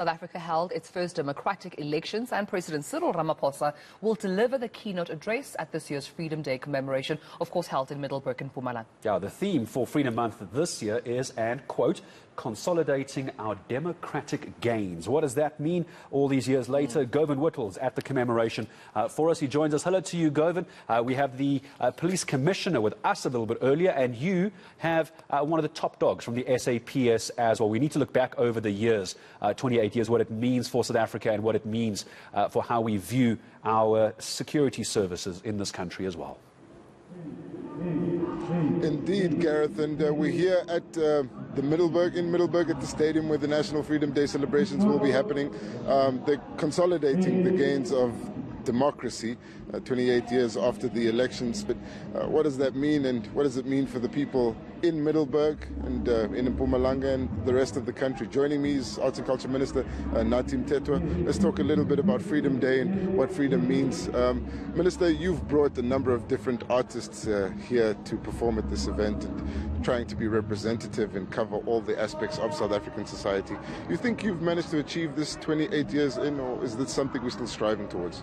South Africa held its first democratic elections, and President Cyril Ramaphosa will deliver the keynote address at this year's Freedom Day commemoration, of course held in Middelburg in Mpumalanga. Yeah, the theme for Freedom Month this year is, and quote, consolidating our democratic gains. What does that mean all these years later? Govan Whittles at the commemoration for us. He joins us. Hello to you, Govan. We have the police commissioner with us a little bit earlier, and you have one of the top dogs from the SAPS as well. We need to look back over the years, 28 years, what it means for South Africa and what it means for how we view our security services in this country as well. Indeed, Gareth, and we're here at in Middelburg at the stadium where the National Freedom Day celebrations will be happening. They're consolidating the gains of democracy 28 years after the elections. But what does that mean, and what does it mean for the people in Middelburg and in Mpumalanga and the rest of the country? Joining me is Arts and Culture Minister Nathi Mthethwa. Let's talk a little bit about Freedom Day and what freedom means. Minister, you've brought a number of different artists here to perform at this event and trying to be representative and cover all the aspects of South African society. You think you've managed to achieve this 28 years in, or is this something we're still striving towards?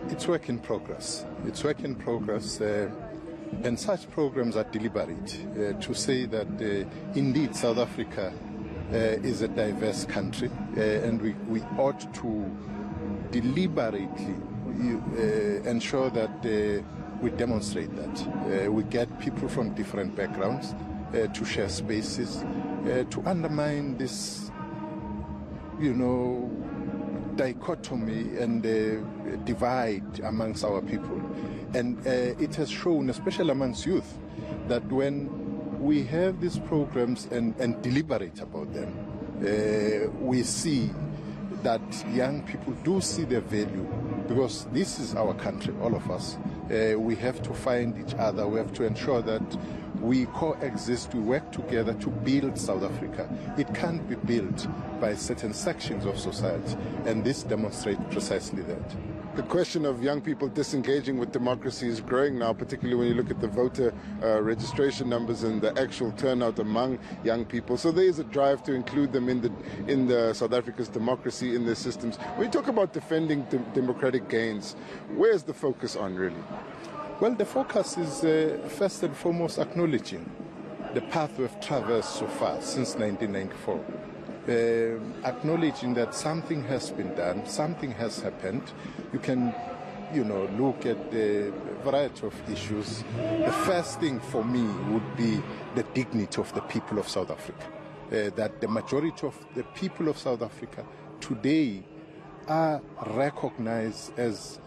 It's work in progress. It's work in progress, and such programs are deliberate to say that indeed South Africa is a diverse country, and we ought to deliberately ensure that we demonstrate that. We get people from different backgrounds to share spaces, to undermine this, dichotomy and divide amongst our people. And it has shown, especially amongst youth, that when we have these programs and deliberate about them, we see that young people do see their value, because this is our country, all of us. We have to find each other. We have to ensure that we coexist, we work together to build South Africa. It can't be built by certain sections of society, and this demonstrates precisely that. The question of young people disengaging with democracy is growing now, particularly when you look at the voter registration numbers and the actual turnout among young people. So there is a drive to include them in the South Africa's democracy, in their systems. When you talk about defending democratic gains, where's the focus on, really? Well, the focus is first and foremost acknowledging the path we've traversed so far since 1994. Acknowledging that something has been done, something has happened. You can, look at the variety of issues. The first thing for me would be the dignity of the people of South Africa. That the majority of the people of South Africa today are recognized as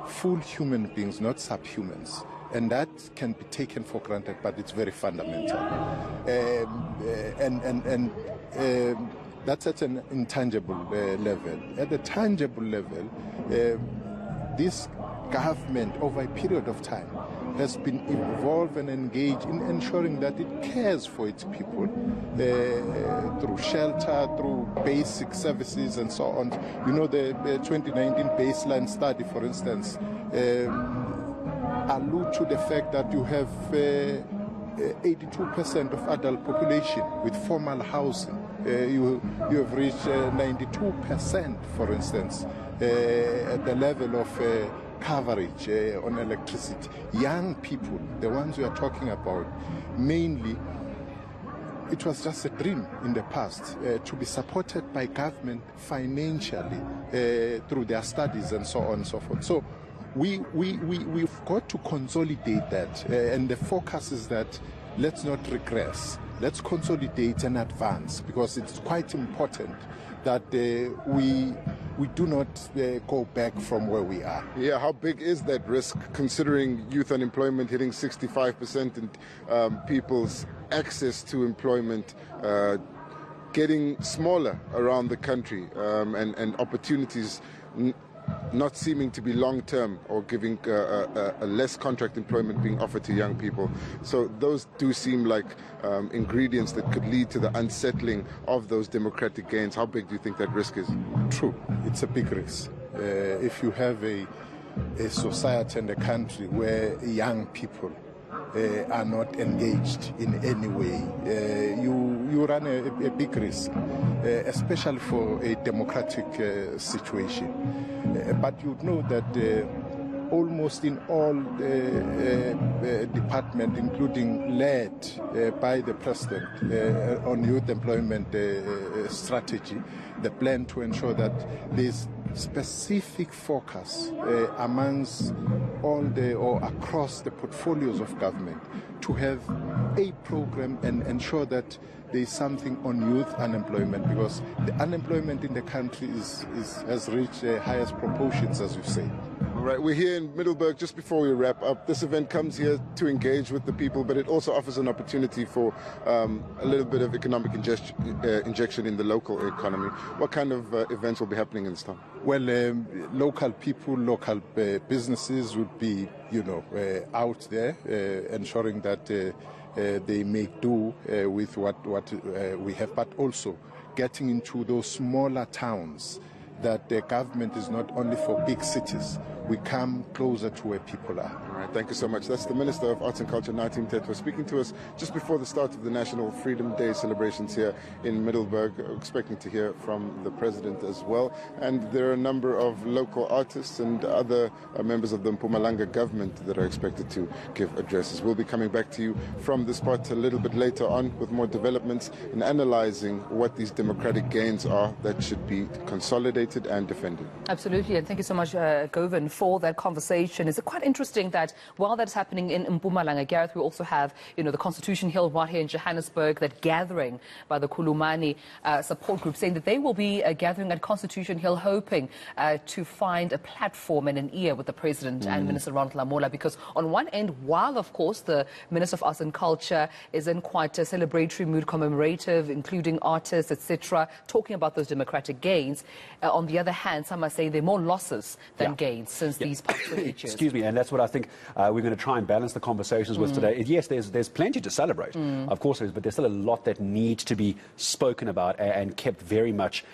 full human beings, not subhumans. And that can be taken for granted, but it's very fundamental. That's at an intangible level. At a tangible level, this government, over a period of time, has been involved and engaged in ensuring that it cares for its people through shelter, through basic services and so on. The 2019 baseline study, for instance, allude to the fact that you have 82% of adult population with formal housing. You have reached 92%, for instance, at the level of coverage on electricity. Young people, the ones we are talking about, mainly, it was just a dream in the past to be supported by government financially through their studies and so on and so forth. So we've got to consolidate that, and the focus is that let's not regress. Let's consolidate and advance, because it's quite important that we do not go back from where we are. Yeah, how big is that risk, considering youth unemployment hitting 65% and people's access to employment getting smaller around the country, and opportunities not seeming to be long-term, or giving a less contract employment being offered to young people. So those do seem like ingredients that could lead to the unsettling of those democratic gains. How big do you think that risk is? True, it's a big risk. If you have a society and a country where young people are not engaged in any way, you run a big risk, especially for a democratic situation. But you know that almost in all departments, including led by the President on youth employment strategy, the plan to ensure that there's specific focus amongst all or across the portfolios of government to have a program and ensure that there is something on youth unemployment, because the unemployment in the country has reached highest proportions, as you say. All right, we're here in Middelburg. Just before we wrap up, this event comes here to engage with the people, but it also offers an opportunity for a little bit of economic injection in the local economy. What kind of events will be happening in this town? Well, local people, local businesses would be, out there ensuring that they make do with what we have, but also getting into those smaller towns, that the government is not only for big cities. We come closer to where people are. All right, thank you so much. That's the Minister of Arts and Culture, Nathi Mthethwa, speaking to us just before the start of the National Freedom Day celebrations here in Middelburg. Expecting to hear from the President as well. And there are a number of local artists and other members of the Mpumalanga government that are expected to give addresses. We'll be coming back to you from this part a little bit later on with more developments in analyzing what these democratic gains are that should be consolidated and defended. Absolutely, and thank you so much, Govan, for that conversation. It's quite interesting that while that's happening in Mpumalanga, Gareth, we also have, the Constitution Hill right here in Johannesburg, that gathering by the Khulumani support group, saying that they will be gathering at Constitution Hill, hoping to find a platform and an ear with the President and Minister Ronald Lamola, because on one end, while of course the Minister of Arts and Culture is in quite a celebratory mood, commemorative, including artists, etc., talking about those democratic gains, on the other hand, some are saying there are more losses than gains since these past 28 years. Excuse me, and that's what I think we're going to try and balance the conversations with today. Yes, there's plenty to celebrate, of course there is, but there's still a lot that needs to be spoken about and kept very much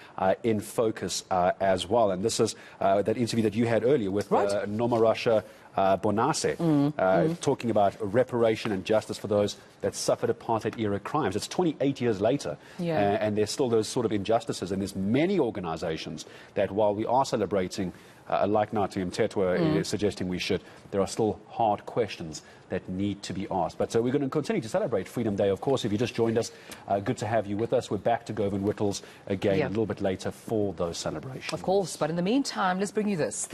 in focus as well. And this is that interview that you had earlier with Nomarasha Bonase, talking about reparation and justice for those that suffered apartheid-era crimes. It's 28 years later, and there's still those sort of injustices, and there's many organizations that, while we are celebrating, like Nathi Mthethwa is suggesting we should, there are still hard questions that need to be asked. But we're going to continue to celebrate Freedom Day, of course. If you just joined us, good to have you with us. We're back to Govan Whittles again a little bit later for those celebrations. Of course, but in the meantime, let's bring you this.